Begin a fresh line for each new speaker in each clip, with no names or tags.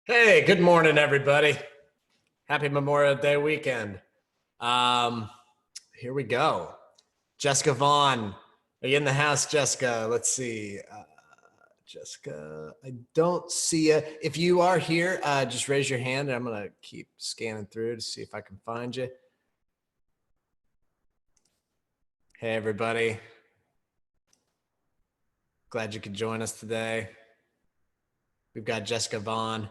Hey, good morning, everybody. Happy Memorial Day weekend. Um, Here we go. Jessica Vaughn, are you in the house, Jessica? Let's see. Jessica, I don't see you. If you are here, just raise your hand and I'm going to keep scanning through to see if I can find you. Hey, everybody. Glad you could join us today. We've got Jessica Vaughn.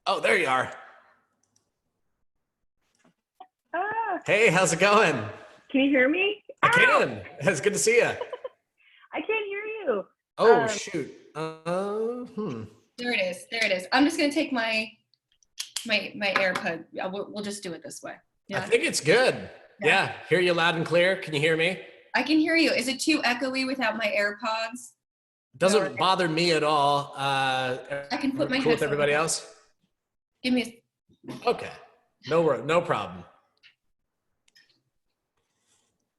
Oh, there you are.
Ah,
Hey, how's it going?
can you hear me?
I can. It's good to see you.
I can't hear you.
Oh, shoot.
There it is. There it is. I'm just gonna take my AirPod. We'll just do it this way.
I think it's good. Yeah. Hear you loud and clear. Can you hear me?
I can hear you. Is it too echoey without my AirPods?
Doesn't bother me at all.
I can put my
cool with
headphones
everybody
on.
else?
Give me
Okay. No problem.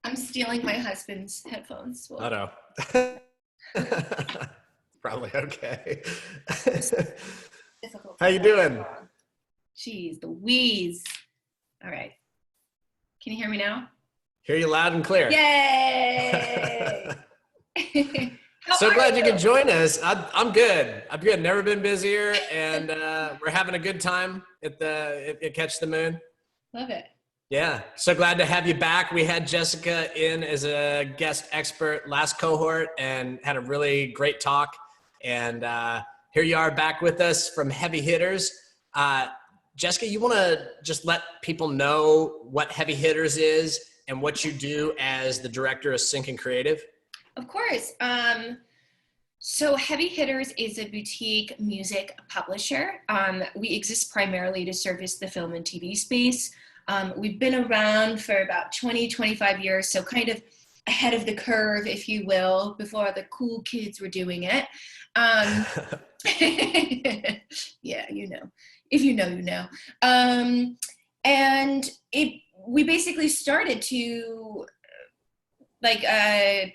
I'm stealing my husband's headphones.
I know. Probably okay.
Difficult.
How you doing?
Jeez, the wheeze. All right. Can you hear me now?
Hear you loud and clear.
Yay!
So glad you could join us. I'm good. I'm good. Never been busier, and we're having a good time at Catch the Moon.
Love it.
Yeah, so glad to have you back. We had Jessica in as a guest expert last cohort and had a really great talk. And here you are back with us from Heavy Hitters. Jessica, you want to just let people know what Heavy Hitters is and what you do as the director of Sync and Creative?
Of course. So Heavy Hitters is a boutique music publisher. We exist primarily to service the film and TV space. We've been around for about 20, 25 years, so kind of ahead of the curve, if you will, before the cool kids were doing it. Yeah, you know. If you know, you know. And we basically started to, I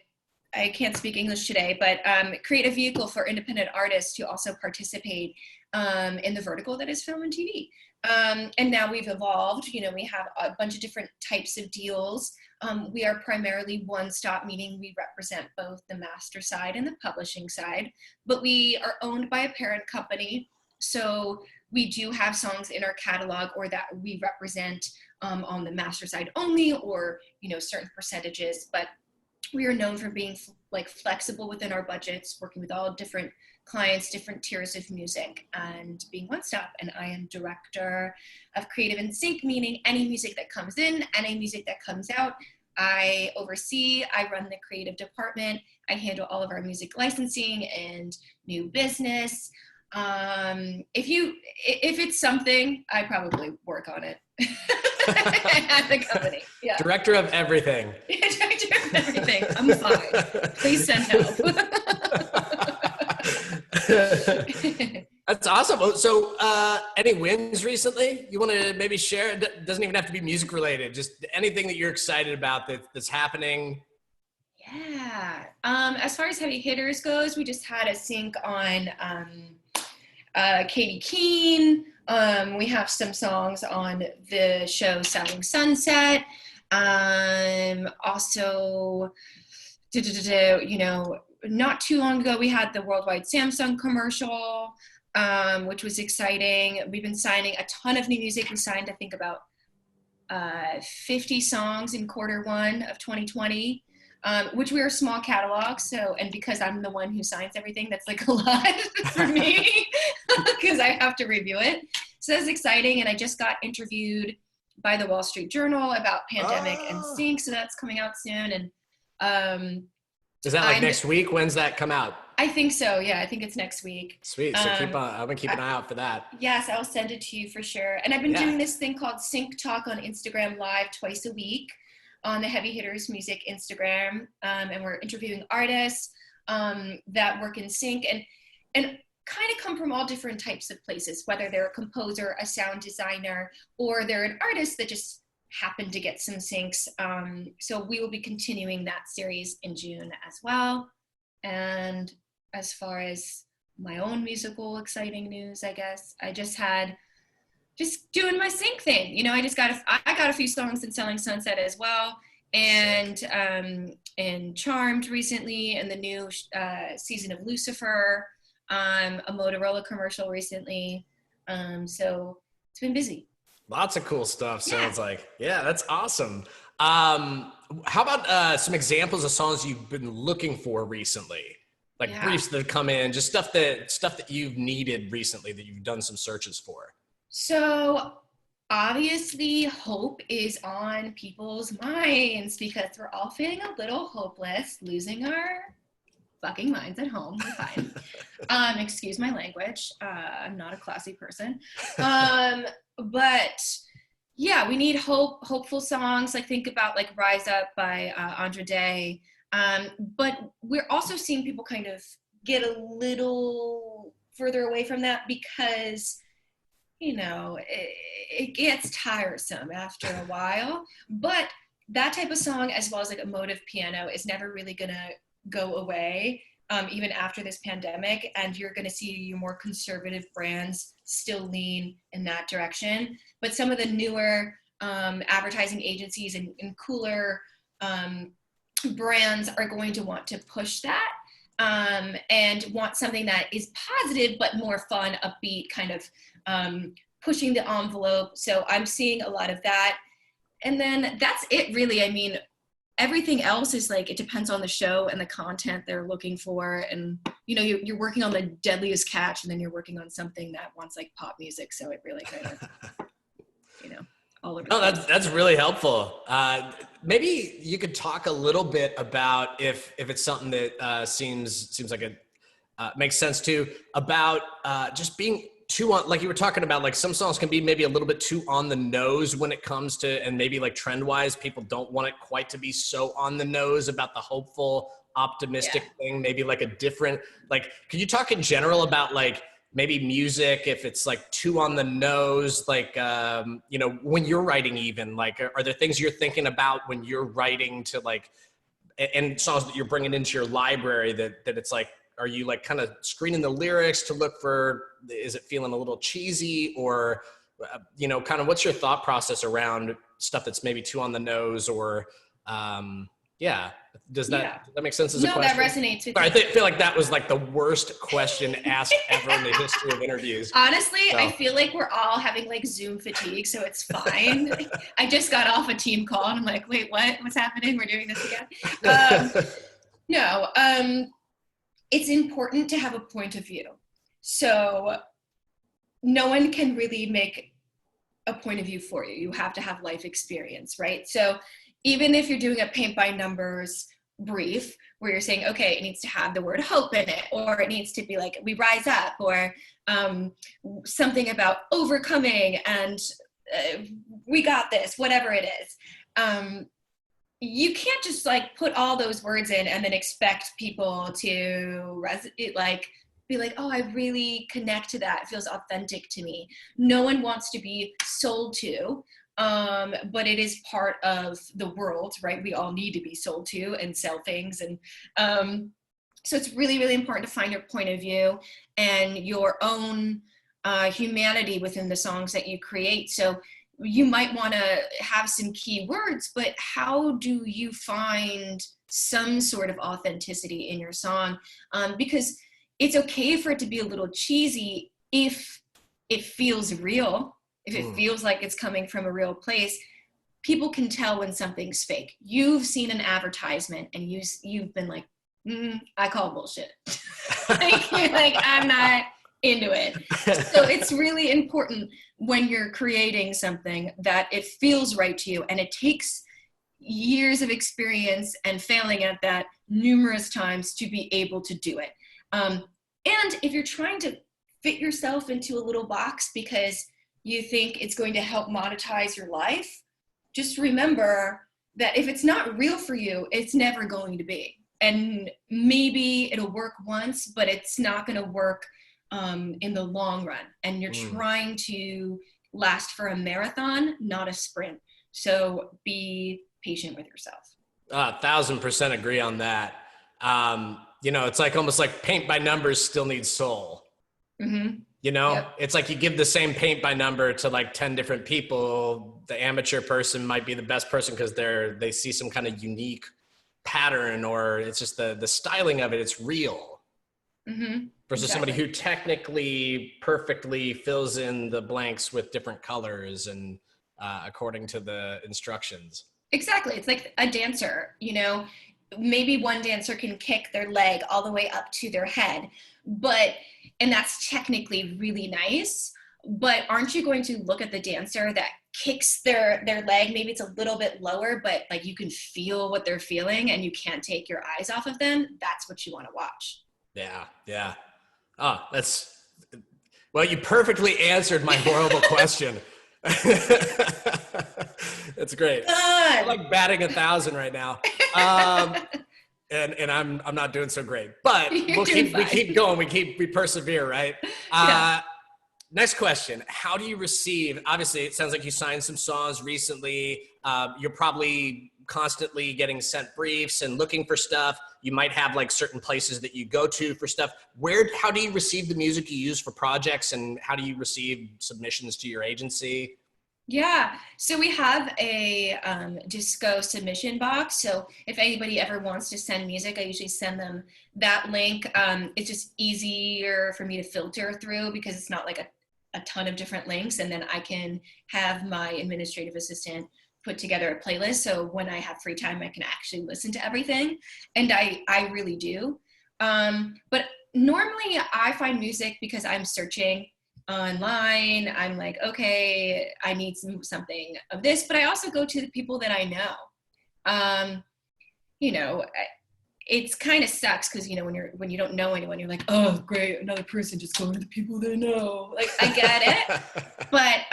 can't speak English today, but create a vehicle for independent artists to also participate in the vertical that is film and TV. And now we've evolved, you know, we have a bunch of different types of deals. We are primarily one-stop, meaning we represent both the master side and the publishing side, but we are owned by a parent company. So we do have songs in our catalog or that we represent on the master side only, or, you know, certain percentages, but we are known for being like flexible within our budgets, working with all different clients, different tiers of music, and being one stop. And I am director of Creative and Sync, meaning any music that comes in, any music that comes out, I oversee. I run the creative department. I handle all of our music licensing and new business. If it's something, I probably work on it at the company. Yeah.
Director of everything.
Director of everything. I'm fine. Please send help.
That's awesome. So any wins recently you want to maybe share? It doesn't even have to be music related, just anything that you're excited about that's happening.
Yeah. As far as Heavy Hitters goes, we just had a sync on Katie Keene. We have some songs on the show Selling Sunset. Also, you know, not too long ago, we had the worldwide Samsung commercial, which was exciting. We've been signing a ton of new music. We signed, I think, about 50 songs in Q1 of 2020. Which we are a small catalog, so, and because I'm the one who signs everything, that's like a lot for me because I have to review it. So that's exciting, and I just got interviewed by the Wall Street Journal about pandemic and sync, so that's coming out soon. And
is that like next week? When's that come out?
I think so. Yeah, I think it's next week.
Sweet. So I'm gonna keep an eye out for that.
Yes, I'll send it to you for sure. And I've been doing this thing called Sync Talk on Instagram Live twice a week on the Heavy Hitters Music Instagram, and we're interviewing artists that work in sync and kind of come from all different types of places, whether they're a composer, a sound designer, or they're an artist that just happened to get some syncs. So we will be continuing that series in June as well. And as far as my own musical exciting news, I guess I just doing my sync thing. You know, I got a few songs in Selling Sunset as well, and Charmed recently, and the new season of Lucifer, a Motorola commercial recently. So it's been busy.
Lots of cool stuff. Sounds like, yeah, that's awesome. How about some examples of songs you've been looking for recently? Like briefs that have come in, just stuff that you've needed recently that you've done some searches for.
So obviously hope is on people's minds because we're all feeling a little hopeless, losing our fucking minds at home. We're fine. Excuse my language. I'm not a classy person. But yeah, we need hopeful songs. Like think about like Rise Up by Andra Day. But we're also seeing people kind of get a little further away from that because, you know, it gets tiresome after a while. But that type of song, as well as like emotive piano, is never really gonna go away, even after this pandemic. And you're gonna see your more conservative brands still lean in that direction. But some of the newer advertising agencies and cooler brands are going to want to push that and want something that is positive but more fun, upbeat, kind of pushing the envelope. So I'm seeing a lot of that. And then that's it really. I mean, everything else is like, it depends on the show and the content they're looking for. And, you know, you're working on the deadliest catch and then you're working on something that wants like pop music. So it really kind of, you know, all over.
Oh, that's really helpful. Maybe you could talk a little bit about if it's something that seems like it makes sense to, about just being too on, like you were talking about, like some songs can be maybe a little bit too on the nose when it comes to, and maybe like trend wise, people don't want it quite to be so on the nose about the hopeful, optimistic thing. Maybe like a different, like, could you talk in general about like maybe music, if it's like too on the nose, like, you know, when you're writing even, like, are there things you're thinking about when you're writing to like, and songs that you're bringing into your library that it's like, are you like kind of screening the lyrics to look for, is it feeling a little cheesy, or, you know, kind of what's your thought process around stuff that's maybe too on the nose, or, does that make sense as a question?
No, that resonates with me.
I feel like that was like the worst question asked ever in the history of interviews.
Honestly, so. I feel like we're all having like Zoom fatigue, so it's fine. I just got off a team call and I'm like, wait, what's happening? We're doing this again? It's important to have a point of view. So no one can really make a point of view for you. You have to have life experience, right? So even if you're doing a paint by numbers brief where you're saying, okay, it needs to have the word hope in it, or it needs to be like, we rise up, or something about overcoming and we got this, whatever it is. You can't just like put all those words in and then expect people to be like, oh, I really connect to that. It feels authentic to me. No one wants to be sold to, but it is part of the world, right? We all need to be sold to and sell things. And so it's really, really important to find your point of view and your own humanity within the songs that you create. So you might want to have some key words, but how do you find some sort of authenticity in your song? Because it's okay for it to be a little cheesy if it feels real, if it feels like it's coming from a real place. People can tell when something's fake. You've seen an advertisement and you've been like, I call bullshit. like, I'm not into it. So it's really important when you're creating something that it feels right to you, and it takes years of experience and failing at that numerous times to be able to do it. And if you're trying to fit yourself into a little box because you think it's going to help monetize your life, just remember that if it's not real for you, it's never going to be. And maybe it'll work once, but it's not going to work in the long run. And you're trying to last for a marathon, not a sprint. So be patient with yourself.
1,000% agree on that. you know, it's like almost like paint by numbers still needs soul.
Mm-hmm.
You know,
Yep.
it's like you give the same paint by number to like 10 different people. The amateur person might be the best person because they see some kind of unique pattern, or it's just the styling of it. It's real.
Mm-hmm.
Versus somebody who technically perfectly fills in the blanks with different colors and according to the instructions.
Exactly. It's like a dancer, you know, maybe one dancer can kick their leg all the way up to their head, and that's technically really nice, but aren't you going to look at the dancer that kicks their leg? Maybe it's a little bit lower, but like you can feel what they're feeling and you can't take your eyes off of them. That's what you want to watch.
Yeah. Yeah. Oh, well, you perfectly answered my horrible question. That's great. I'm like batting 1,000 right now. And I'm not doing so great, but we keep going. We persevere, right?
Yeah.
Next question. How do you receive, obviously it sounds like you signed some songs recently. You're probably constantly getting sent briefs and looking for stuff. You might have like certain places that you go to for stuff. How do you receive the music you use for projects, and how do you receive submissions to your agency?
Yeah, so we have a Disco submission box. So if anybody ever wants to send music, I usually send them that link. It's just easier for me to filter through because it's not like a ton of different links. And then I can have my administrative assistant put together a playlist. So when I have free time, I can actually listen to everything. And I really do. But normally I find music because I'm searching online. I'm like, okay, I need something of this, but I also go to the people that I know. You know, it's kind of sucks because, you know, when you don't know anyone, you're like, oh, great, another person just going to the people they know. Like, I get it, but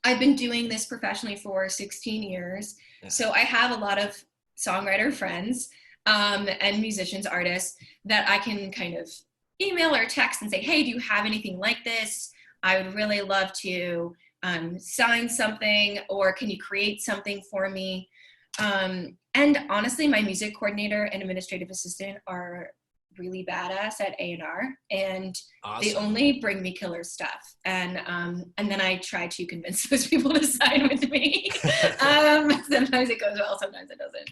I've been doing this professionally for 16 years, so I have a lot of songwriter friends and musicians, artists that I can kind of email or text and say, hey, do you have anything like this? I would really love to sign something, or can you create something for me? And honestly, my music coordinator and administrative assistant are really badass at A&R, and
awesome.
They only bring me killer stuff. And then I try to convince those people to sign with me. Sometimes it goes well, sometimes it doesn't.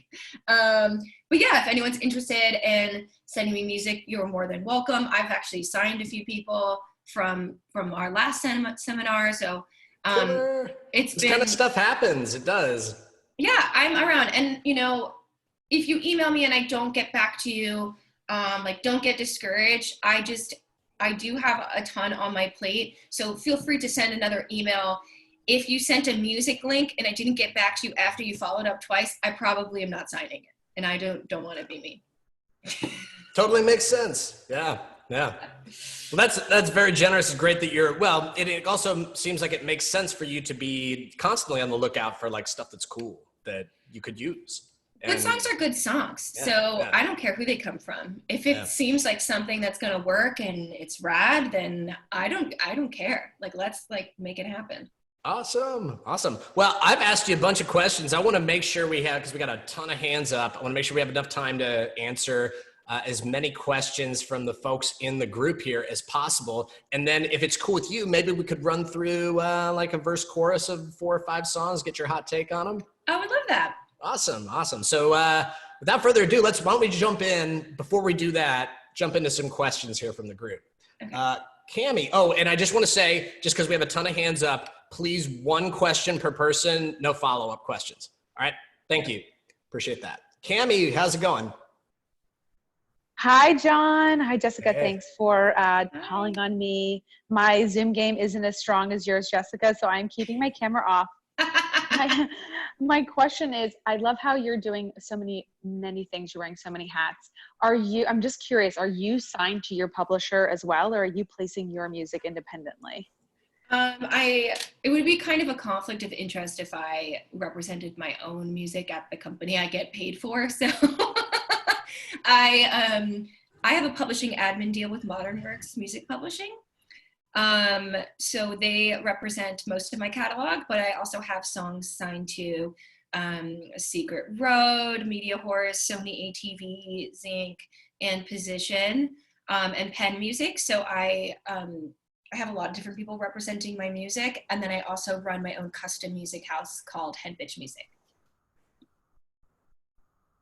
But yeah, if anyone's interested in sending me music, you're more than welcome. I've actually signed a few people from our last seminar. So
this kind of stuff happens. It does.
Yeah, I'm around. And, you know, if you email me and I don't get back to you, like, don't get discouraged. I do have a ton on my plate. So feel free to send another email. If you sent a music link and I didn't get back to you after you followed up twice, I probably am not signing it. And I don't want to be me.
Totally makes sense. Yeah. Yeah. Well, that's very generous. It's great that it also seems like it makes sense for you to be constantly on the lookout for like stuff that's cool that you could use.
Good songs are good songs. I don't care who they come from. If it seems like something that's going to work and it's rad, then I don't care. Like, let's like make it happen.
Awesome. Well, I've asked you a bunch of questions. I want to make sure because we got a ton of hands up. I want to make sure we have enough time to answer as many questions from the folks in the group here as possible. And then if it's cool with you, maybe we could run through like a verse chorus of 4 or 5 songs, get your hot take on them.
I would love that.
Awesome. So without further ado, why don't we jump in, before we do that, jump into some questions here from the group. Okay. Cammie, and I just want to say, just because we have a ton of hands up, please 1 question per person, no follow-up questions. All right, thank you. Appreciate that. Cammie, how's it going?
Hi, John. Hi, Jessica.
Hey.
Thanks for calling on me. My Zoom game isn't as strong as yours, Jessica, so I'm keeping my camera off. My question is, I love how you're doing many things. You're wearing so many hats. I'm just curious, are you signed to your publisher as well, or are you placing your music independently?
It would be kind of a conflict of interest if I represented my own music at the company I get paid for. So I have a publishing admin deal with Modern Works Music Publishing. So they represent most of my catalog, but I also have songs signed to Secret Road, Media Horse, Sony ATV, Zinc, and position and pen music. So I have a lot of different people representing my music. And then I also run my own custom music house called Head Bitch Music.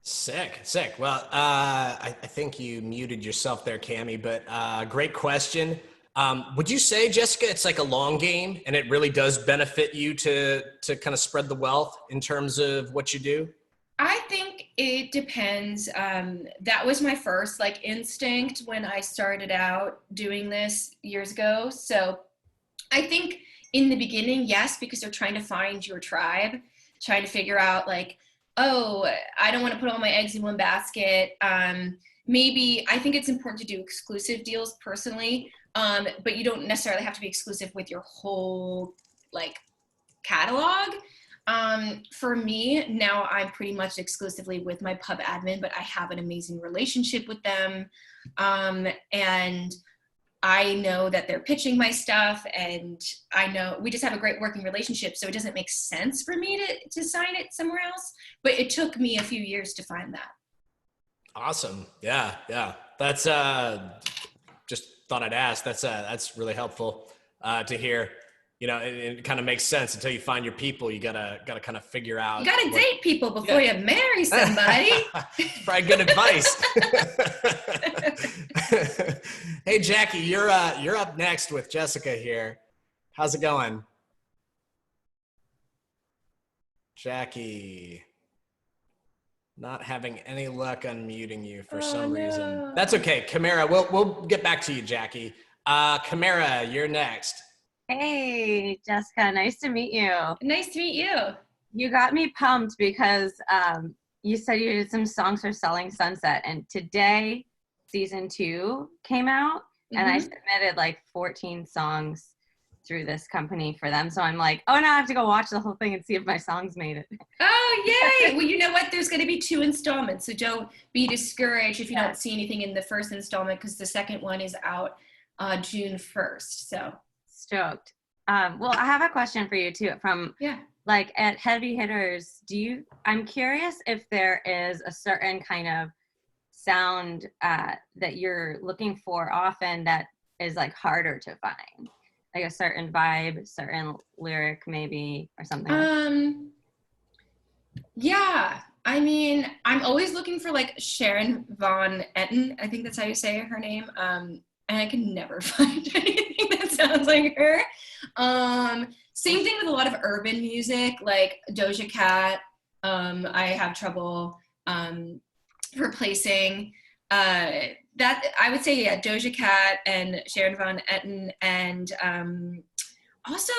Sick. Well, I think you muted yourself there, Cammie, but great question. Would you say, Jessica, it's like a long game and it really does benefit you to kind of spread the wealth in terms of what you do?
I think it depends. That was my first like instinct when I started out doing this years ago. So I think in the beginning, yes, because they're trying to find your tribe, trying to figure out like, oh, I don't want to put all my eggs in one basket. Maybe I think it's important to do exclusive deals personally, but you don't necessarily have to be exclusive with your whole like catalog. For me, now I'm pretty much exclusively with my pub admin, but I have an amazing relationship with them. And I know that they're pitching my stuff, and I know we just have a great working relationship. So it doesn't make sense for me to sign it somewhere else, but it took me a few years to find that.
Awesome. Yeah. That's just thought I'd ask. That's really helpful to hear. You know, it kind of makes sense until you find your people. You gotta kind of figure out.
You gotta date people before you marry somebody.
Probably good advice. Hey, Jackie, you're up next with Jessica here. How's it going? Jackie, not having any luck unmuting you for some reason. That's okay, Camara. We'll get back to you, Jackie. Camara, you're next.
Hey, Jessica, nice to meet you.
Nice to meet you.
You got me pumped because you said you did some songs for Selling Sunset, and today season 2 came out, and I submitted like 14 songs through this company for them. So I'm like, oh, now I have to go watch the whole thing and see if my songs made it.
Oh, yay. Well, you know what? There's going to be 2 installments, so don't be discouraged if you don't see anything in the first installment, because the second one is out June 1st. So
stoked. Well, I have a question for you too. From like at Heavy Hitters, I'm curious if there is a certain kind of sound that you're looking for often that is like harder to find, like a certain vibe, certain lyric maybe, or something.
Yeah, I mean, I'm always looking for like Sharon Von Etten. I think that's how you say her name. And I can never find anything that sounds like her. Same thing with a lot of urban music, like Doja Cat. I have trouble replacing that. I would say, Doja Cat and Sharon Von Etten, and also,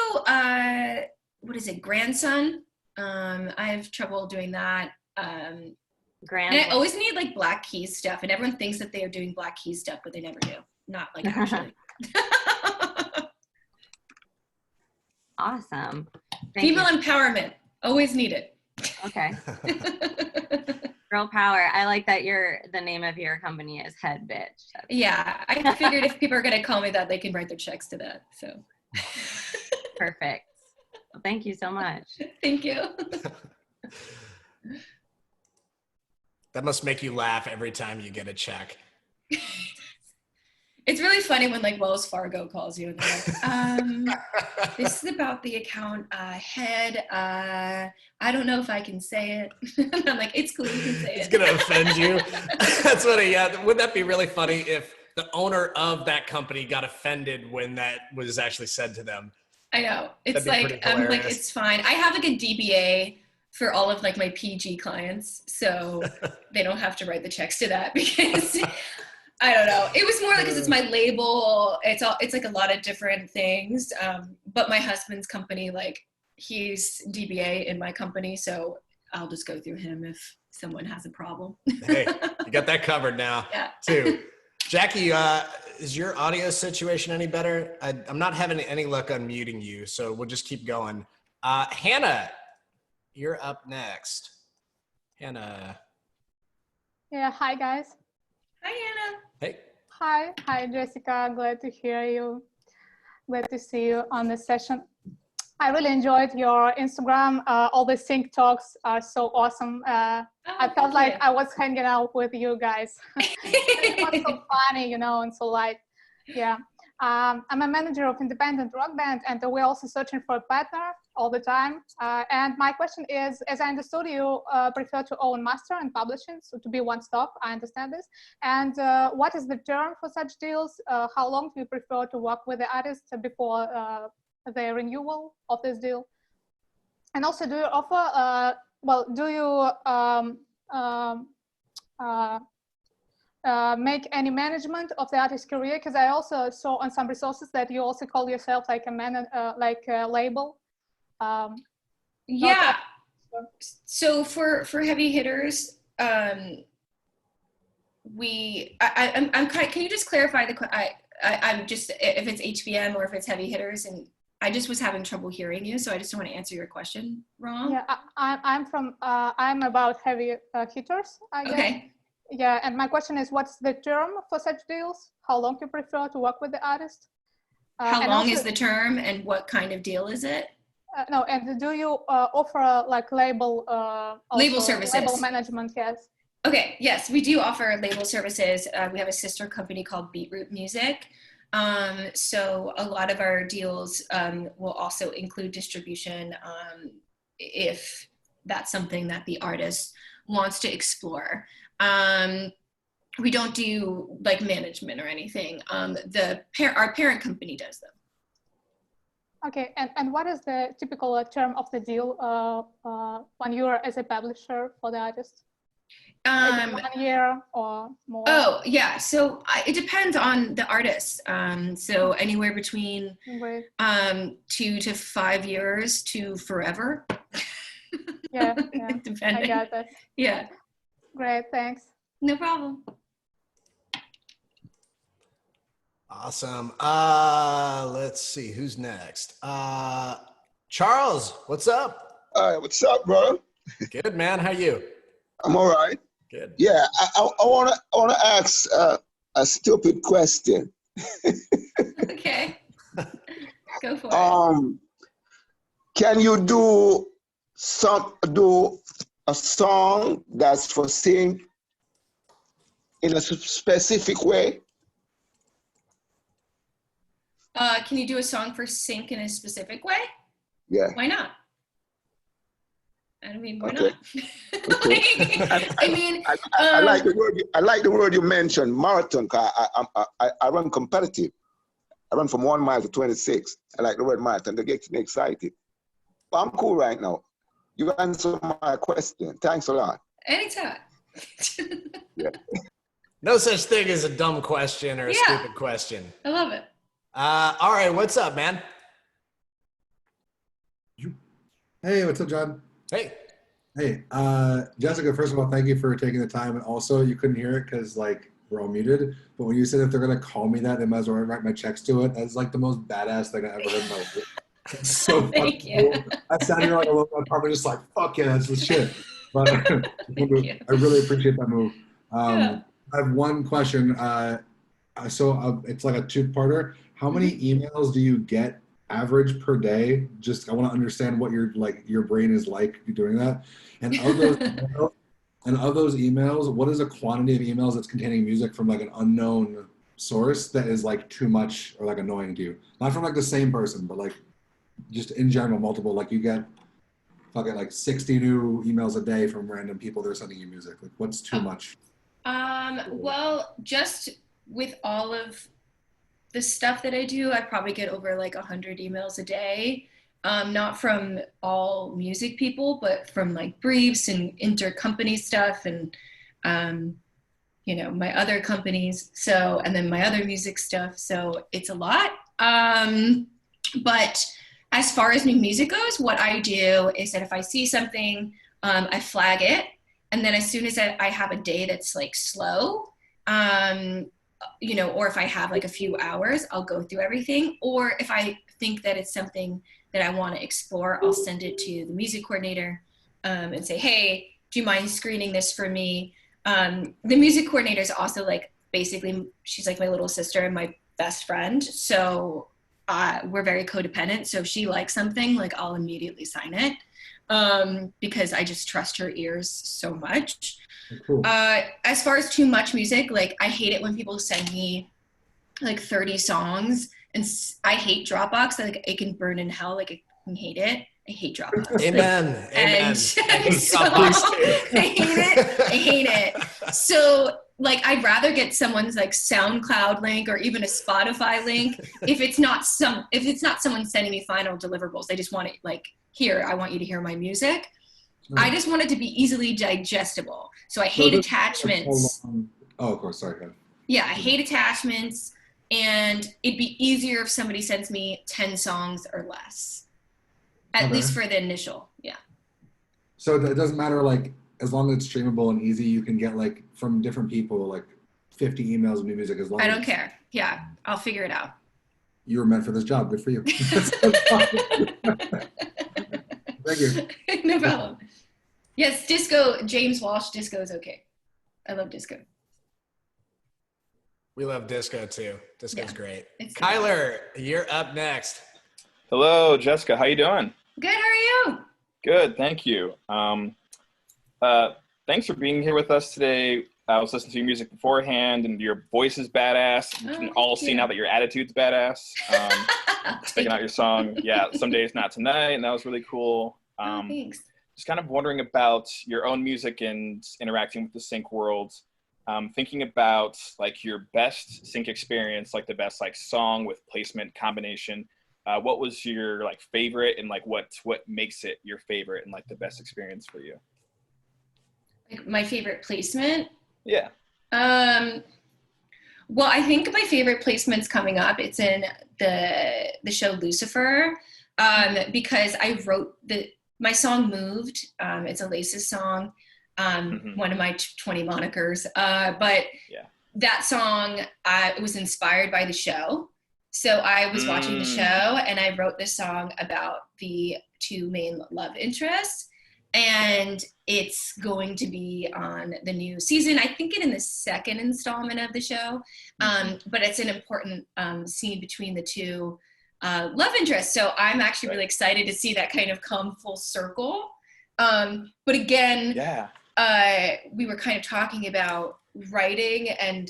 what is it, Grandson? I have trouble doing that. And I always need like Black Keys stuff, and everyone thinks that they are doing Black Keys stuff, but they never do. Not like actually.
Awesome.
Female empowerment. Always need it.
Okay. Girl power. I like that the name of your company is Head Bitch.
Yeah, I figured if people are going to call me that, they can write their checks to that. So.
Perfect. Well, thank you so much.
Thank you.
That must make you laugh every time you get a check.
It's really funny when like Wells Fargo calls you and they're like, this is about the account head. I don't know if I can say it. And I'm like, it's cool, you can say it.
It's going to offend you. That's what wouldn't that be really funny if the owner of that company got offended when that was actually said to them?
I know. It's like, I'm like, it's fine. I have like a DBA for all of like my PG clients, so they don't have to write the checks to that, because I don't know. It was more like, 'cause it's my label. It's like a lot of different things. But my husband's company, like he's DBA in my company, so I'll just go through him if someone has a problem.
Hey, you got that covered now, too. Jackie, is your audio situation any better? I'm not having any luck unmuting you, so we'll just keep going. Hannah, you're up next. Hannah.
Yeah, hi guys.
Hi, Hannah.
Hey.
Hi Jessica. Glad to hear you. Glad to see you on the session. I really enjoyed your Instagram. All the sync talks are so awesome. I felt like I was hanging out with you guys. It was so funny, and so light. Yeah. I'm a manager of independent rock band, and we're also searching for a partner all the time. And my question is, as I understood, you prefer to own master and publishing, so to be one stop. I understand this. And what is the term for such deals? How long do you prefer to work with the artist before the renewal of this deal? And also, do you offer, make any management of the artist's career? Because I also saw on some resources that you also call yourself like a label.
Yeah. So for heavy hitters, I'm can you just clarify I'm just, if it's HBM or if it's heavy hitters, and I just was having trouble hearing you, so I just don't want to answer your question wrong.
Yeah, I'm about heavy hitters, I guess.
Okay.
Yeah, and my question is, what's the term for such deals? How long do you prefer to work with the artist?
How long is the term, and what kind of deal is it?
No, and do you offer like label
services?
Label management, yes.
Okay, yes, we do offer label services. We have a sister company called Beetroot Music. So a lot of our deals will also include distribution if that's something that the artist wants to explore. We don't do like management or anything. Our parent company does them.
Okay, and what is the typical term of the deal when you are as a publisher for the artist? 1 year or more?
Oh, yeah. So it depends on the artist. So anywhere between 2 to 5 years to forever.
Yeah.
Depending.
I got that.
Yeah.
Great, thanks.
No problem.
Awesome. Let's see who's next. Charles, what's up?
All right, what's up, bro?
Good, man. How are you?
I'm all right.
Good.
Yeah, I wanna ask a stupid question.
Okay. Go for it.
Can you do a song that's for sing in a specific way?
Can you do a song for sync in a specific way?
Yeah.
Why not? I mean, why
Okay.
not?
Okay.
I mean,
I like the word. I like the word you mentioned, marathon. Cause I run competitive. I run from 1 mile to 26. I like the word marathon. That gets me excited. But I'm cool right now. You answered my question. Thanks a lot.
anytime.
Yeah.
No such thing as a dumb question or a stupid question.
I love it.
All right, what's up, man?
Hey, what's up, John?
Hey.
Hey, Jessica, first of all, thank you for taking the time. And also, you couldn't hear it because, like, we're all muted. But when you said if they're going to call me that, they might as well write my checks to it. That's, like, the most badass thing I ever heard in my life. It's so
Thank
fucking
you.
cool. I sat here like a little apartment just like, fuck yeah, that's the shit. But I really appreciate that move. I have one question. It's like a two-parter. How many emails do you get average per day? Just I want to understand what your brain is like doing that. And of those emails, what is a quantity of emails that's containing music from like an unknown source that is like too much or like annoying to you? Not from like the same person, but like just in general, multiple. Like you get fucking like 60 new emails a day from random people that are sending you music. Like what's too much?
Well, just with all of the stuff that I do, I probably get over like 100 emails a day. Not from all music people, but from like briefs and intercompany stuff and, you know, my other companies. So, and then my other music stuff. So it's a lot. But as far as new music goes, what I do is that if I see something, I flag it. And then as soon as I have a day that's like slow, you know, or if I have like a few hours, I'll go through everything. Or if I think that it's something that I want to explore, I'll send it to the music coordinator and say, hey, do you mind screening this for me? The music coordinator is also like, basically, she's like my little sister and my best friend. So we're very codependent. So if she likes something, like I'll immediately sign it because I just trust her ears so much.
Cool.
As far as too much music, like I hate it when people send me like 30 songs, and I hate Dropbox. Like it can burn in hell. Like I can hate it. I hate Dropbox.
Amen. Amen.
So,
I hate Dropbox too.
I hate it. I hate it. So like I'd rather get someone's like SoundCloud link or even a Spotify link if it's not someone sending me final deliverables. They just want it like, here, I want you to hear my music. I just want it to be easily digestible. So I hate attachments.
Oh, of course. Sorry.
Yeah, I hate attachments. And it'd be easier if somebody sends me 10 songs or less. At least for the initial, yeah.
So it doesn't matter, like, as long as it's streamable and easy, you can get, like, from different people, like, 50 emails of new music as long as...
I don't care. Yeah, I'll figure it out.
You were meant for this job. Good for you. Thank you.
No problem. Yes, disco, James Walsh, disco is okay. I love disco.
We love disco too. Disco's great.
It's
Kyler, you're up next.
Hello, Jessica. How you doing?
Good, how are you?
Good, thank you. Thanks for being here with us today. I was listening to your music beforehand, and your voice is badass. You can all see now that your attitude's badass. Checking out your song, yeah, Some Days Not Tonight, and that was really cool.
Thanks.
Just kind of wondering about your own music and interacting with the sync world. Thinking about like your best sync experience, like the best like song with placement combination. What was your like favorite, and like what makes it your favorite and like the best experience for you?
Like my favorite placement?
Yeah.
Well, I think my favorite placement's coming up. It's in the show Lucifer, because I wrote my song Moved. It's a Laces song. One of my 20 monikers. But that song, it was inspired by the show. So I was watching the show and I wrote this song about the two main love interests. And it's going to be on the new season. I think in the second installment of the show. But it's an important scene between the two love interests. So I'm actually really excited to see that kind of come full circle. But again, we were kind of talking about writing and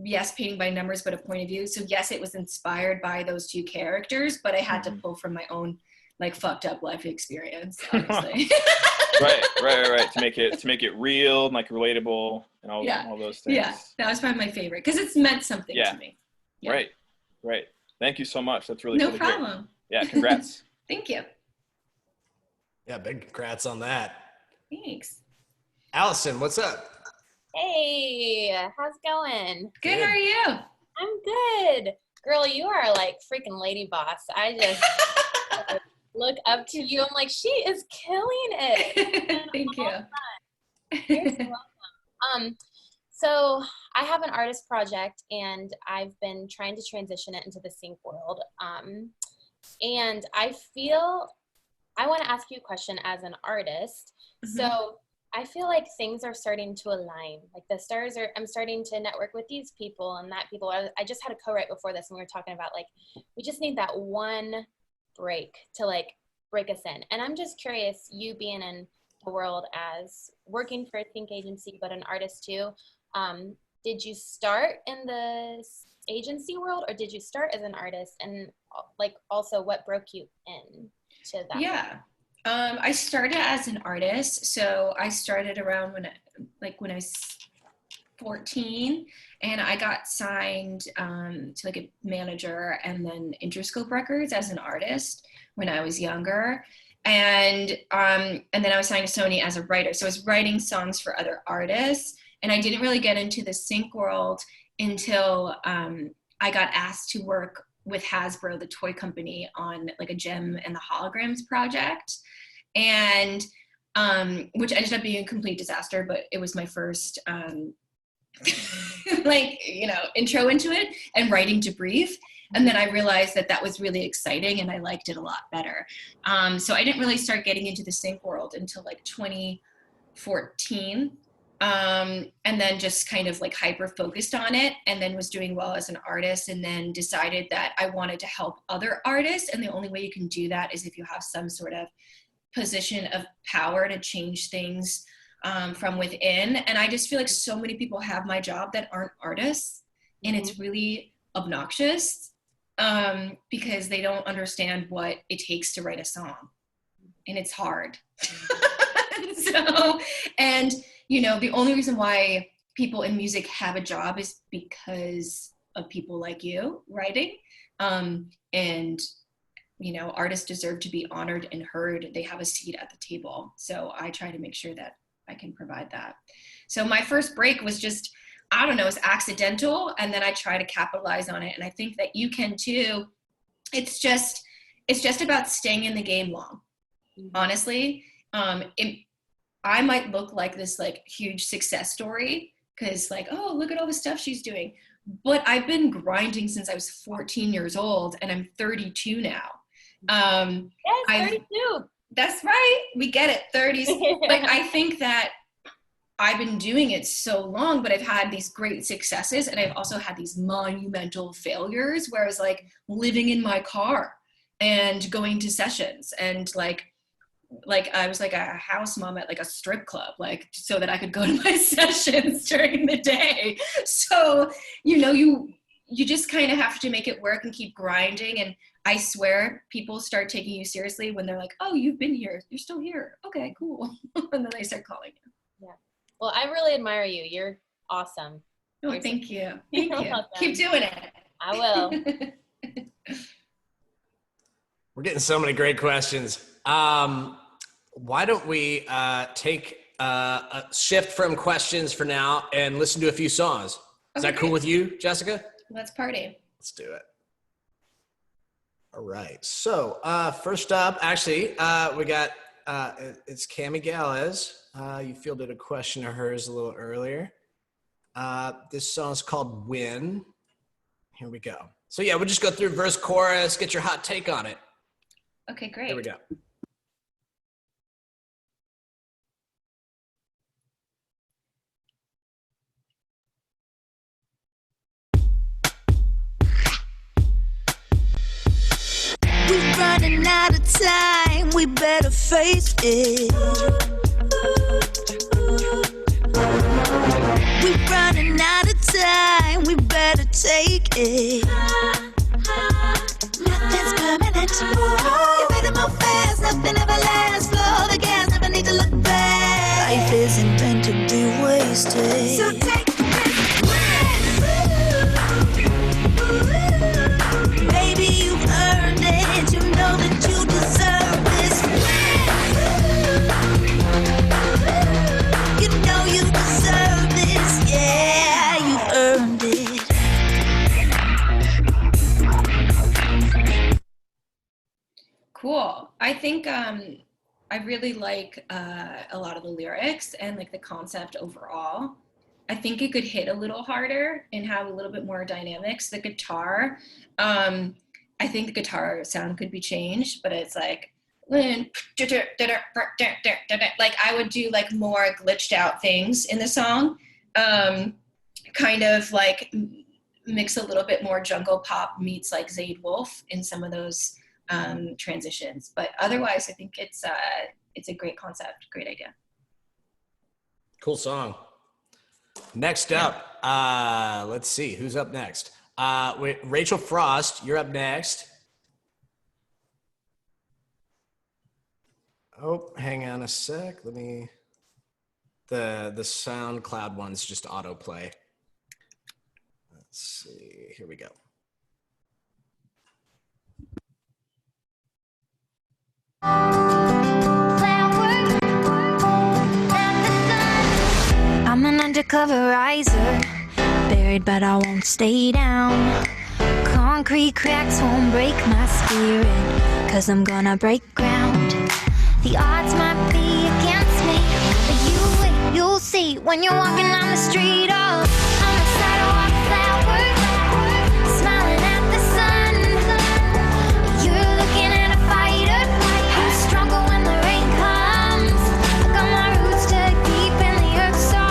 yes, painting by numbers, but a point of view. So yes, it was inspired by those two characters, but I had to pull from my own like fucked up life experience, obviously.
right. To make it real and like relatable and all those things.
Yeah, that was probably my favorite because it's meant something to me. Yeah.
Right. Thank you so much. That's really
no
cool
problem.
Yeah, congrats.
Thank you.
Yeah, big congrats on that.
Thanks.
Allison, what's up?
Hey, how's it going?
Good, how are you?
I'm good. Girl, you are like freaking lady boss. I just look up to you. I'm like, she is killing it.
Thank you.
You're so welcome. So I have an artist project and I've been trying to transition it into the sync world. And I want to ask you a question as an artist. So I feel like things are starting to align. Like the stars I'm starting to network with these people and that people. I just had a co-write before this and we were talking about like, we just need that one break to like break us in. And I'm just curious, you being in the world as working for a think agency, but an artist too, did you start in the agency world or did you start as an artist? And like also what broke you in to that?
Yeah. I started as an artist, so I started around when I was 14, and I got signed to like a manager and then Interscope Records as an artist when I was younger, and then I was signed to Sony as a writer. So I was writing songs for other artists, and I didn't really get into the sync world until I got asked to work with Hasbro, the toy company, on like a Gem and the Holograms project, and which ended up being a complete disaster, but it was my first intro into it and writing to brief. And then I realized that was really exciting and I liked it a lot better. So I didn't really start getting into the sync world until like 2014. and then just kind of like hyper focused on it, and then was doing well as an artist, and then decided that I wanted to help other artists. And the only way you can do that is if you have some sort of position of power to change things from within. And I just feel like so many people have my job that aren't artists, and it's really obnoxious because they don't understand what it takes to write a song, and it's hard. So, and you know, the only reason why people in music have a job is because of people like you writing. And, you know, artists deserve to be honored and heard. They have a seat at the table. So I try to make sure that I can provide that. So my first break was just, I don't know, it's accidental. And then I try to capitalize on it. And I think that you can too. It's just about staying in the game long, honestly. I might look like this like huge success story because like, oh, look at all the stuff she's doing. But I've been grinding since I was 14 years old, and I'm 32 now.
Yes, 32.
That's right. We get it, 30s. Like, I think that I've been doing it so long, but I've had these great successes, and I've also had these monumental failures where I was like living in my car and going to sessions, and like I was like a house mom at like a strip club, like so that I could go to my sessions during the day. So, you know, you just kind of have to make it work and keep grinding. And I swear people start taking you seriously when they're like, oh, you've been here, you're still here. Okay, cool. And then they start calling you.
Yeah. Well, I really admire you. You're awesome.
Oh, thank you. Thank you.
Welcome.
Keep doing it.
I will.
We're getting so many great questions. Why don't we take a shift from questions for now and listen to a few songs? Is that cool with you, Jessica?
Let's party.
Let's do it. All right. So first up, actually, we got, it's Cami Gallez. You fielded a question of hers a little earlier. This song's called Win. Here we go. So yeah, we'll just go through verse, chorus, get your hot take on it.
Okay, great.
Here we go.
We're running out of time, we better face it. We're running out of time, we better take it. Nothing's permanent. You better move fast, nothing ever lasts. Slow the gas, never need to look back. Life isn't meant to be wasted. So take the risk. Baby, you've earned it. You know that you deserve this. You know you deserve this. Yeah, you've earned it.
Cool. I think I really like a lot of the lyrics and like the concept overall. I think it could hit a little harder and have a little bit more dynamics. The guitar, I think the guitar sound could be changed, but it's like I would do like more glitched out things in the song, kind of like mix a little bit more jungle pop meets like Zayd Wolf in some of those transitions. But otherwise, I think it's a great concept, great idea.
Cool song. Next up, let's see who's up next. Wait, Rachel Frost, you're up next. Oh, hang on a sec. Let me. The SoundCloud one's just autoplay. Let's see. Here we go.
I'm an undercover riser, buried but I won't stay down. Concrete cracks won't break my spirit, 'cause I'm gonna break ground. The odds might be against me, but you wait, you'll see when you're walking down the street. Oh, on the sidewalk that works, smiling at the sun. You're looking at a fighter, who's stronger when the rain comes. I got my roots dug deep in the earth, so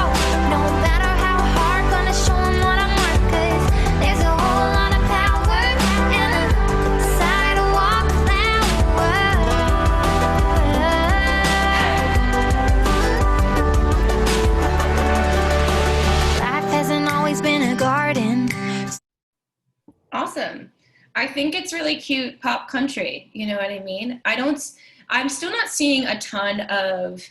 it's really cute pop country. You know what I mean? I'm still not seeing a ton of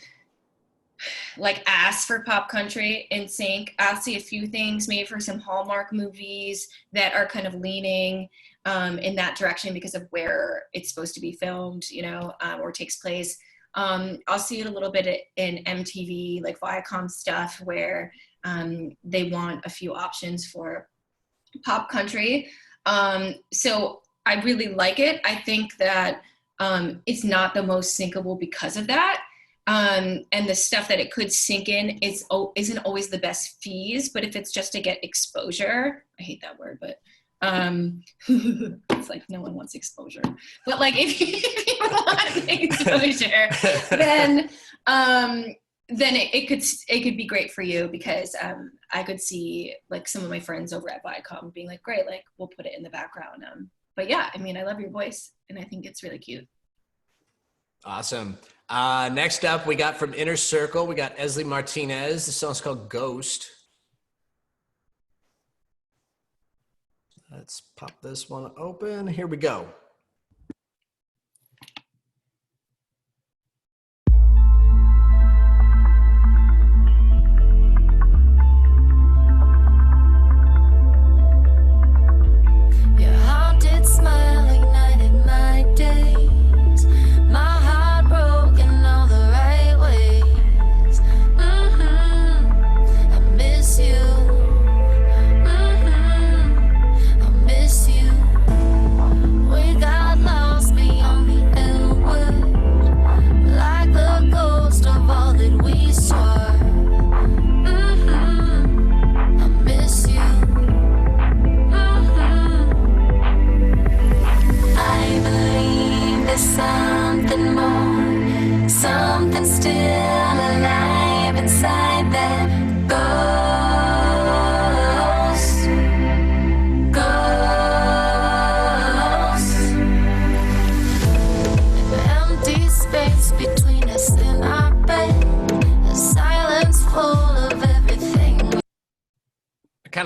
like ask for pop country in sync. I'll see a few things maybe for some Hallmark movies that are kind of leaning in that direction because of where it's supposed to be filmed, you know, or takes place. I'll see it a little bit in MTV, like Viacom stuff, where they want a few options for pop country. So I really like it. I think that it's not the most syncable because of that. And the stuff that it could sink in isn't always the best fees, but if it's just to get exposure, I hate that word, but it's like no one wants exposure. But like if you want exposure, then it could be great for you because I could see like some of my friends over at Viacom being like, great, like we'll put it in the background. But yeah, I mean, I love your voice and I think it's really cute.
Awesome. Next up, we got from Inner Circle, we got Esley Martinez. The song's called Ghost. Let's pop this one open. Here we go.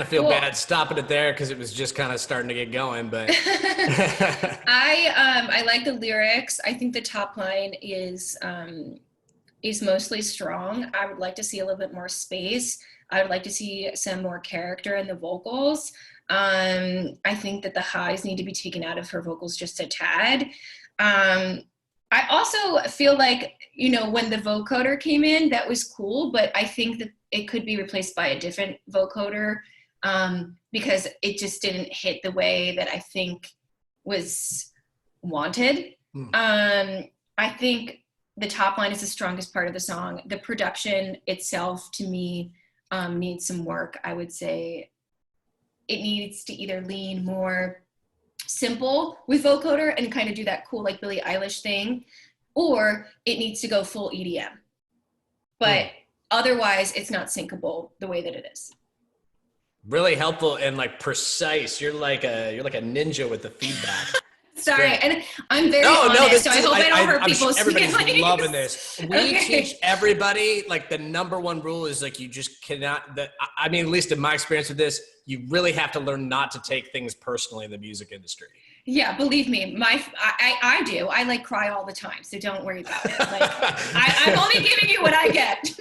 Feel bad stopping it there because it was just kind of starting to get going, but
I like the lyrics. I think the top line is mostly strong. I would like to see a little bit more space. I would like to see some more character in the vocals. I think that the highs need to be taken out of her vocals just a tad. I also feel like, you know, when the vocoder came in, that was cool, but I think that it could be replaced by a different vocoder. Because it just didn't hit the way that I think was wanted. I think the top line is the strongest part of the song. The production itself, to me, needs some work. I would say it needs to either lean more simple with vocoder and kind of do that cool like Billie Eilish thing, or it needs to go full EDM. But otherwise, it's not syncable the way that it is.
Really helpful and like precise. You're like a ninja with the feedback.
Sorry, and I'm very honest, so I hope I don't hurt people's
everybody's
feelings.
Loving this. We teach everybody, like the number one rule is like you just cannot, I mean, at least in my experience with this, you really have to learn not to take things personally in the music industry.
Yeah, believe me, I do. I like cry all the time, so don't worry about it. Like, I'm only giving you what I get.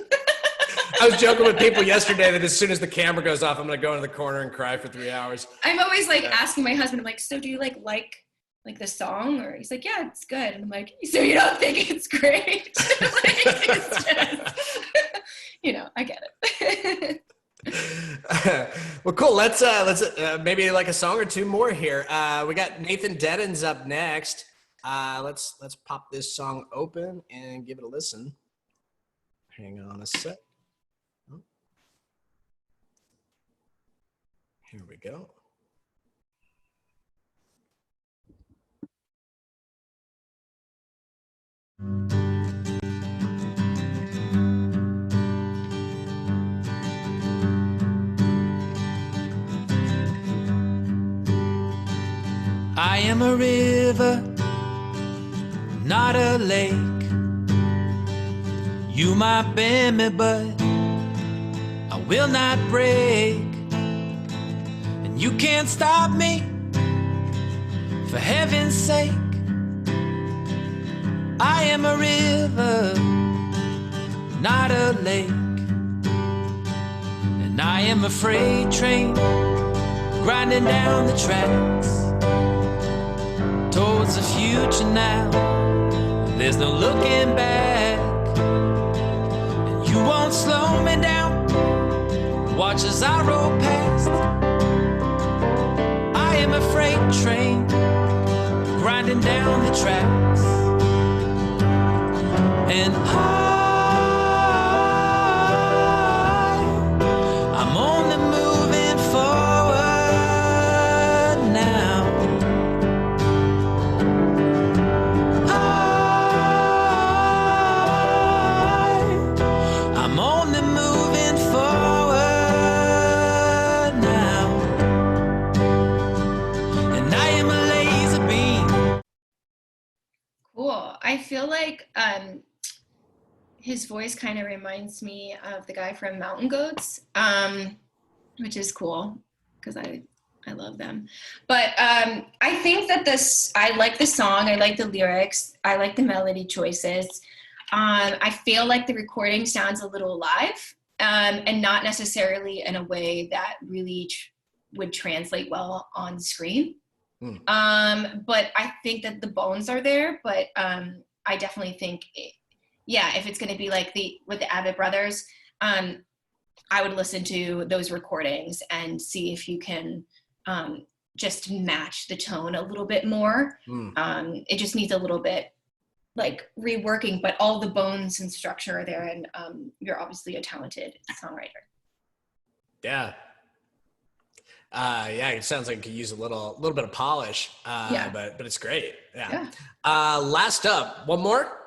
I was joking with people yesterday that as soon as the camera goes off, I'm going to go into the corner and cry for 3 hours.
I'm always like asking my husband, I'm like, so do you like the song? Or he's like, yeah, it's good. And I'm like, so you don't think it's great? Like, it's just, you know, I get it.
Well, cool. Let's maybe like a song or two more here. We got Nathan Deden's up next. Let's pop this song open and give it a listen. Hang on a sec. Here we go.
I am a river, not a lake. You might bend me, but I will not break. And you can't stop me For heaven's sake, I am a river, not a lake. And I am a freight train grinding down the tracks towards the future now. There's no looking back, and you won't slow me down. Watch as I roll past. I am a freight train grinding down the tracks, and I'm only moving forward now. I'm only moving forward now, and I am a laser beam.
Cool. I feel like his voice kind of reminds me of the guy from Mountain Goats, which is cool because I love them. But I think that I like the song, I like the lyrics, I like the melody choices. I feel like the recording sounds a little alive, and not necessarily in a way that really would translate well on screen. But I think that the bones are there, but I definitely think, if it's going to be like with the Abbott Brothers, I would listen to those recordings and see if you can just match the tone a little bit more. It just needs a little bit like reworking, but all the bones and structure are there, and you're obviously a talented songwriter.
Yeah. It sounds like you could use a little bit of polish, but it's great. Yeah. Last up, one more?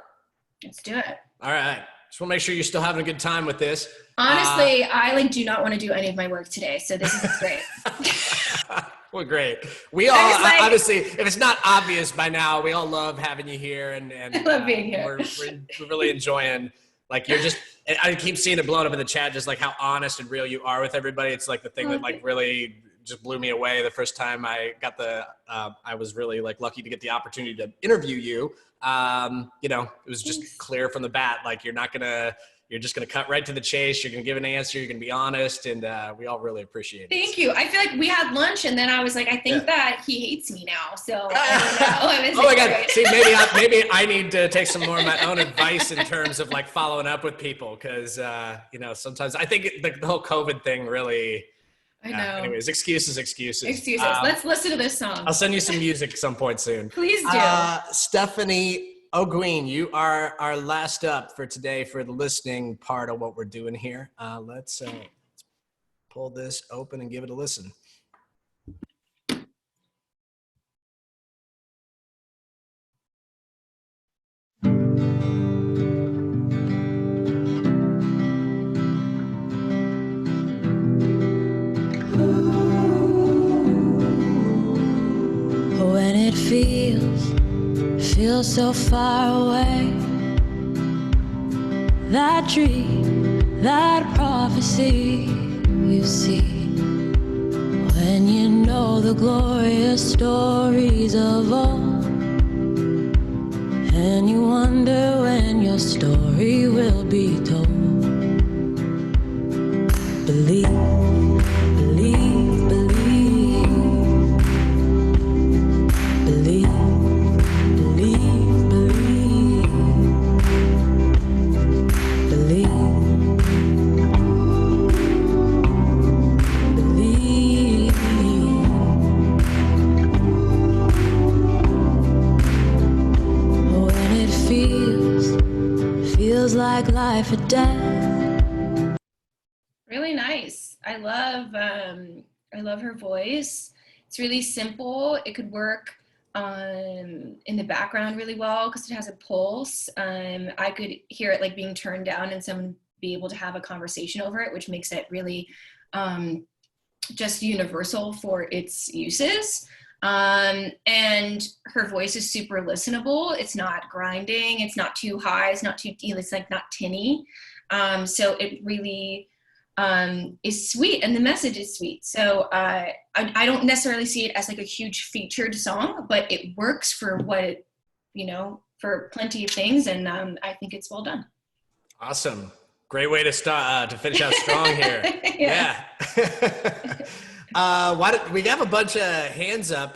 Let's do it.
All right. Just want to make sure you're still having a good time with this.
Honestly, I do not want to do any of my work today, so this is great.
Well, great. We all, obviously, if it's not obvious by now, we all love having you here, and
I love being here.
We're really enjoying, like, you're just, I keep seeing it blown up in the chat, just like how honest and real you are with everybody. It's like the thing that like really just blew me away the first time I got I was really like lucky to get the opportunity to interview you. It was just clear from the bat, like you're just gonna cut right to the chase. You're gonna give an answer. You're gonna be honest, and we all really appreciate it.
Thank you. I feel like we had lunch, and then I was like, I think that he hates me now. So I don't know.
Oh my God! See, maybe I need to take some more of my own advice in terms of like following up with people, because sometimes I think the whole COVID thing really.
I know.
Anyways, excuses.
Let's listen to this song.
I'll send you some music at some point soon.
Please do.
Stephanie O'Green, you are our last up for today for the listening part of what we're doing here. Let's pull this open and give it a listen.
When it feels so far away, that dream, that prophecy you see, when you know the glorious stories of old, and you wonder when your story will be told. Believe, believe, believe. Believe, believe, believe. Believe, believe. When it feels like life or death.
Really nice. I love her voice. It's really simple. It could work in the background really well because it has a pulse. I could hear it like being turned down and someone be able to have a conversation over it, which makes it really just universal for its uses. And her voice is super listenable. It's not grinding. It's not too high. It's not too, it's like not tinny. So it really is sweet, and the message is sweet. So I don't necessarily see it as like a huge featured song, but it works for what it, for plenty of things, and I think it's well done.
Awesome. Great way to start to finish out strong here. Yeah. We have a bunch of hands up.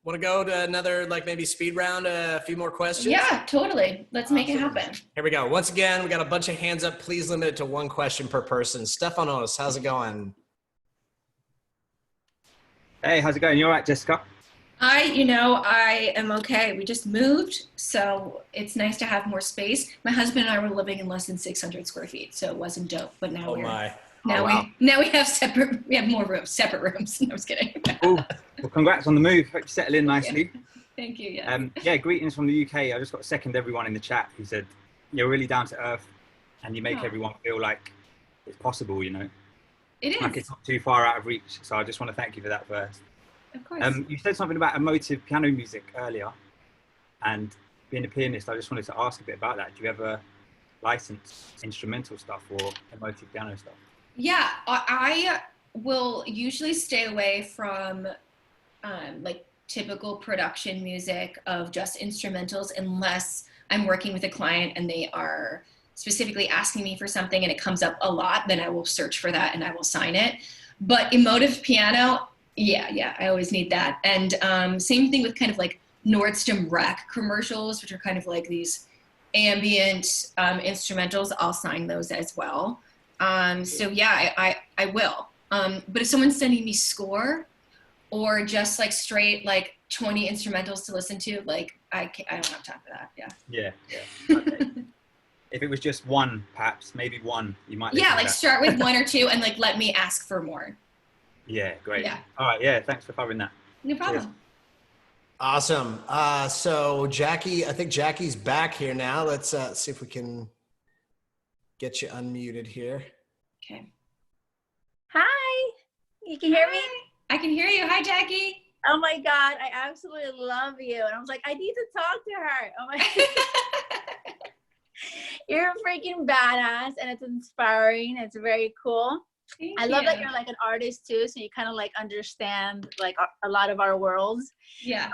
Want to go to another, like maybe speed round, a few more questions?
Yeah, totally. Let's make it happen.
Here we go. Once again, we got a bunch of hands up. Please limit it to one question per person. Stefanos, how's it going?
Hey, how's it going? You all right, Jessica?
I am okay. We just moved, so it's nice to have more space. My husband and I were living in less than 600 square feet, so it wasn't dope. But now we have more rooms, separate rooms. No, I was kidding.
Cool. Well, congrats on the move. Hope you settle in nicely.
Yeah. Thank you. Yeah.
Greetings from the UK. I just got to second everyone in the chat who said you're really down to earth, and you make everyone feel like it's possible. It
is.
Like it's not too far out of reach. So I just want to thank you for that first.
Of course.
You said something about emotive piano music earlier, and being a pianist, I just wanted to ask a bit about that. Do you ever license instrumental stuff or emotive piano stuff?
Yeah, I will usually stay away from like typical production music of just instrumentals unless I'm working with a client and they are specifically asking me for something and it comes up a lot, then I will search for that and I will sign it. But emotive piano, yeah, I always need that. And same thing with kind of like Nordstrom Rack commercials, which are kind of like these ambient instrumentals. I'll sign those as well. So yeah, I will. But if someone's sending me score or just like straight like 20 instrumentals to listen to, like I don't have time for that.
Yeah. Okay. If it was just one, perhaps maybe one, you might.
Yeah, like start with one or two and like let me ask for more.
Yeah, great.
Yeah.
All right. Yeah. Thanks for covering that.
No problem.
Cheers.
Awesome. So Jackie, I think Jackie's back here now. Let's see if we can get you unmuted here.
Okay.
Hi. You can hear me?
I can hear you. Hi, Jackie.
Oh my God. I absolutely love you. And I was like, I need to talk to her. Oh my You're a freaking badass and it's inspiring. It's very cool. I love that you're like an artist too, so you kind of like understand like a lot of our worlds.
Yeah.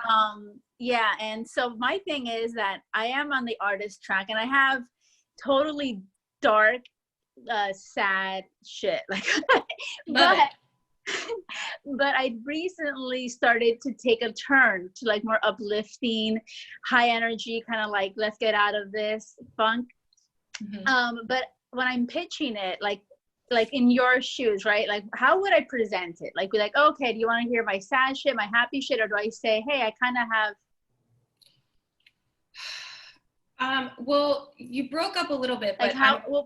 Yeah, and so my thing is that I am on the artist track and I have totally dark, sad shit. Like, but I recently started to take a turn to like more uplifting, high energy, kind of like let's get out of this funk. Mm-hmm. But when I'm pitching it, like in your shoes, right? Like, how would I present it? Like, be like, okay, do you want to hear my sad shit, my happy shit? Or do I say, hey, I kind of have.
Well, you broke up a little bit, but
like how,
oh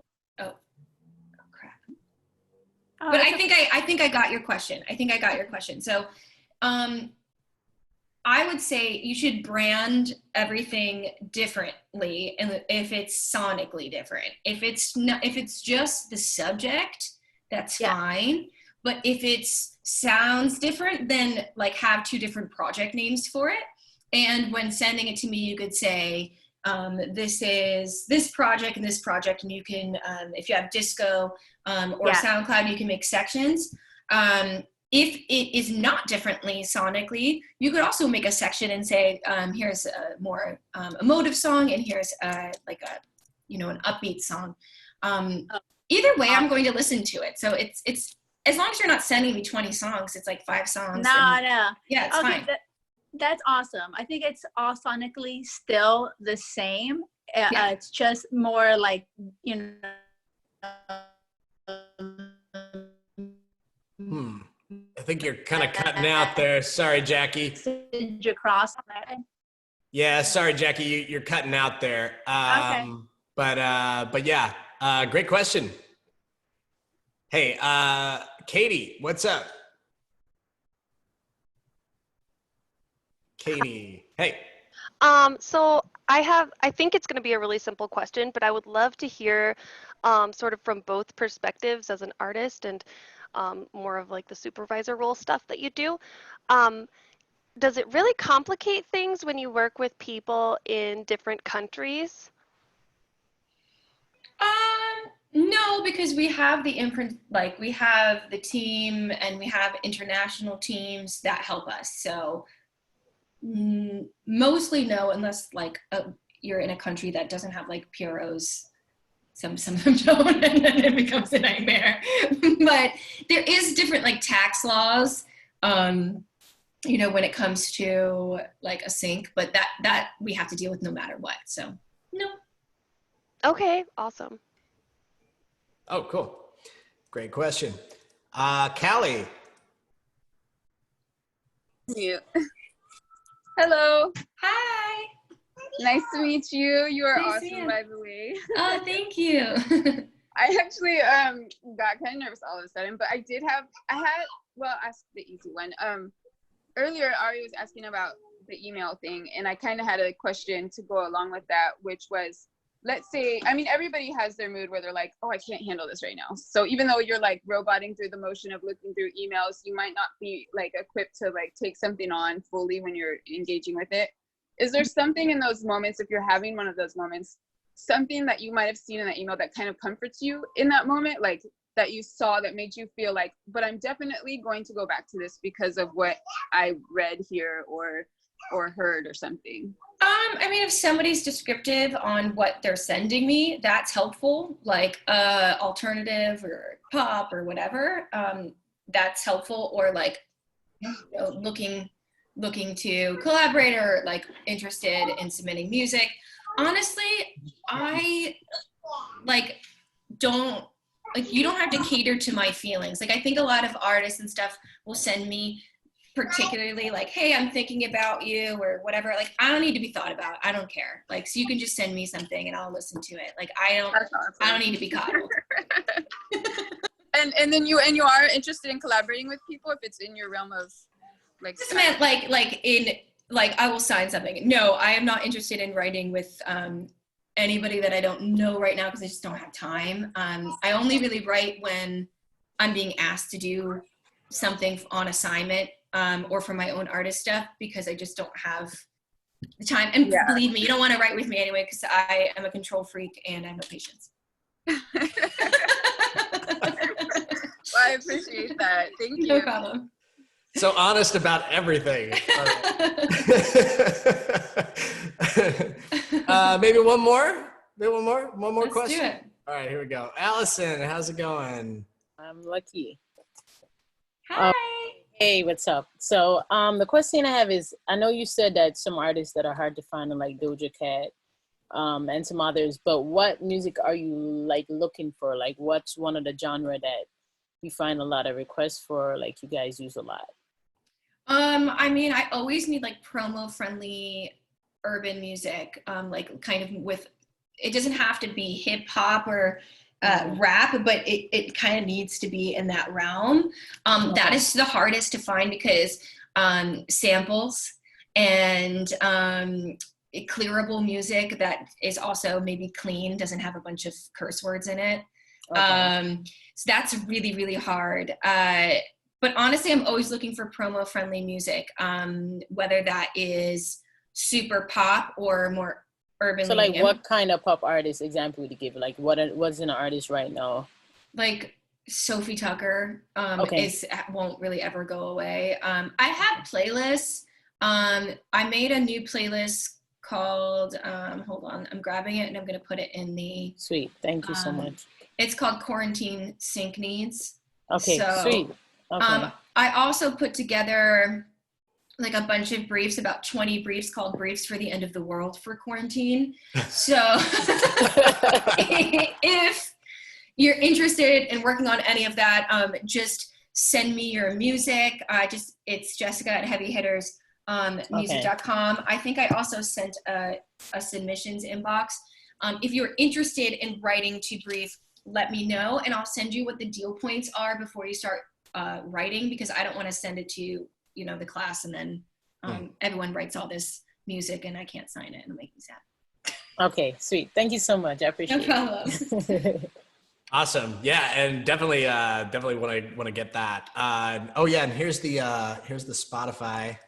crap. But I think I got your question. So, I would say you should brand everything differently, and if it's sonically different. If it's just the subject, that's fine. But if it sounds different, then like have two different project names for it. And when sending it to me, you could say, this is this project and this project, and you can, if you have disco or SoundCloud, you can make sections. If it is not differently sonically, you could also make a section and say, here's a more emotive song, and here's like a, an upbeat song. Either way, I'm going to listen to it. So it's as long as you're not sending me 20 songs, it's like 5 songs.
No.
Yeah, it's fine.
That's awesome. I think it's all sonically still the same. It's just more like,
I think you're kind of cutting out there. Sorry, Jackie.
Across.
Yeah, sorry, Jackie. You're cutting out there.
Okay.
But yeah, great question. Hey, Katie, what's up? Katie, hey.
So I think it's going to be a really simple question, but I would love to hear sort of from both perspectives as an artist and more of like the supervisor role stuff that you do. Does it really complicate things when you work with people in different countries?
No, No, because we have the imprint, like we have the team and we have international teams that help us. So mostly no, unless like you're in a country that doesn't have like PROs. Some of them don't, and then it becomes a nightmare. But there is different like tax laws, you know, when it comes to like a sync, but that we have to deal with no matter what. So no.
Okay, awesome.
Oh, cool. Great question. Callie.
You. Hello.
Hi.
Nice to meet you. You are
Nice to meet
awesome,
you.
by the way.
Oh, thank you.
I actually got kind of nervous all of a sudden, but I'll ask the easy one. Earlier Ari was asking about the email thing, and I kind of had a question to go along with that, which was, let's say, I mean, everybody has their mood where they're like, oh, I can't handle this right now. So even though you're like roboting through the motion of looking through emails, you might not be like equipped to like take something on fully when you're engaging with it. Is there something in those moments, if you're having one of those moments, something that you might have seen in that email that kind of comforts you in that moment, like that you saw that made you feel like, but I'm definitely going to go back to this because of what I read here or heard or something?
I mean, if somebody's descriptive on what they're sending me, that's helpful, like alternative or pop or whatever, that's helpful, or like, you know, looking to collaborate or like interested in submitting music. Honestly, I like don't, like, you don't have to cater to my feelings. Like, I think a lot of artists and stuff will send me particularly like, hey, I'm thinking about you or whatever. Like, I don't need to be thought about. I don't care. Like, so you can just send me something and I'll listen to it. Like, I don't need to be coddled.
And then you are interested in collaborating with people if it's in your realm of like.
This meant like I will sign something. No, I am not interested in writing with anybody that I don't know right now because I just don't have time. I only really write when I'm being asked to do something on assignment or for my own artist stuff, because I just don't have the time. And believe me, you don't want to write with me anyway, because I am a control freak and I have no patience.
Well, I appreciate that. Thank you.
No problem.
So honest about everything. Maybe one more? One more
Let's
question?
do it.
All right, here we go. Allison, how's it going?
I'm lucky.
Hi.
Hey, what's up? So the question I have is, I know you said that some artists that are hard to find are like Doja Cat and some others, but what music are you like looking for? Like, what's one of the genre that you find a lot of requests for, like you guys use a lot?
I mean, I always need like promo-friendly urban music, like kind of with, it doesn't have to be hip hop or rap, but it kind of needs to be in that realm. That is the hardest to find because samples and clearable music that is also maybe clean, doesn't have a bunch of curse words in it. Okay. So that's really, really hard. But honestly, I'm always looking for promo-friendly music, whether that is super pop or more urban.
So like what kind of pop artist example would you give? Like what's an artist right now?
Like Sophie Tucker
Okay.
won't really ever go away. I have playlists. I made a new playlist called, hold on, I'm grabbing it and I'm going to put it in the.
Sweet. Thank you so much.
It's called Quarantine Sync Needs.
Okay,
so,
sweet. Okay.
I also put together like a bunch of briefs, about 20 briefs called Briefs for the End of the World for Quarantine. So if you're interested in working on any of that, just send me your music. It's Jessica at heavyhittersmusic.com. I think I also sent a submissions inbox. If you're interested in writing to brief, let me know and I'll send you what the deal points are before you start writing, because I don't want to send it to the class and then everyone writes all this music and I can't sign it and it'll make me sad.
Okay, sweet. Thank you so much. I appreciate it.
No problem.
Awesome. Yeah, and definitely want to get that. Oh yeah, and here's the Spotify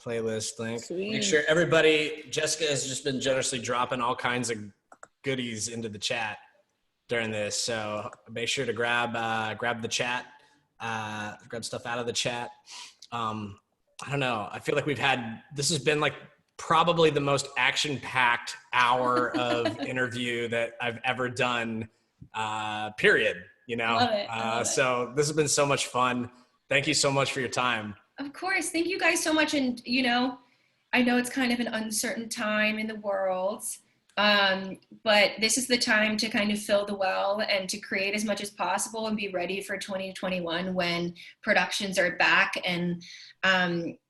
playlist link.
Sweet.
Make sure everybody. Jessica has just been generously dropping all kinds of goodies into the chat. during this. So make sure to grab the chat, grab stuff out of the chat. I don't know. I feel like this has been like probably the most action-packed hour of interview that I've ever done, period. You know?
Love it.
So this has been so much fun. Thank you so much for your time.
Of course. Thank you guys so much. And, you know, I know it's kind of an uncertain time in the world, but this is the time to kind of fill the well and to create as much as possible and be ready for 2021 when productions are back, and,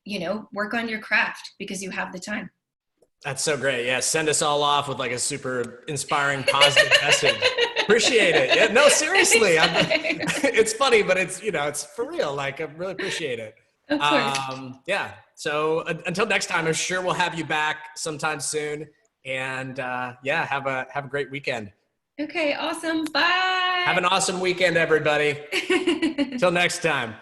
you know, work on your craft because you have the time.
That's so great. Yeah. Send us all off with like a super inspiring, positive message. Appreciate it. Yeah, no, seriously. It's funny, but it's, you know, it's for real. Like, I really appreciate it.
Of course.
Yeah. So until next time, I'm sure we'll have you back sometime soon. And yeah, have a great weekend.
Okay. Awesome. Bye.
Have an awesome weekend, everybody. Till next time.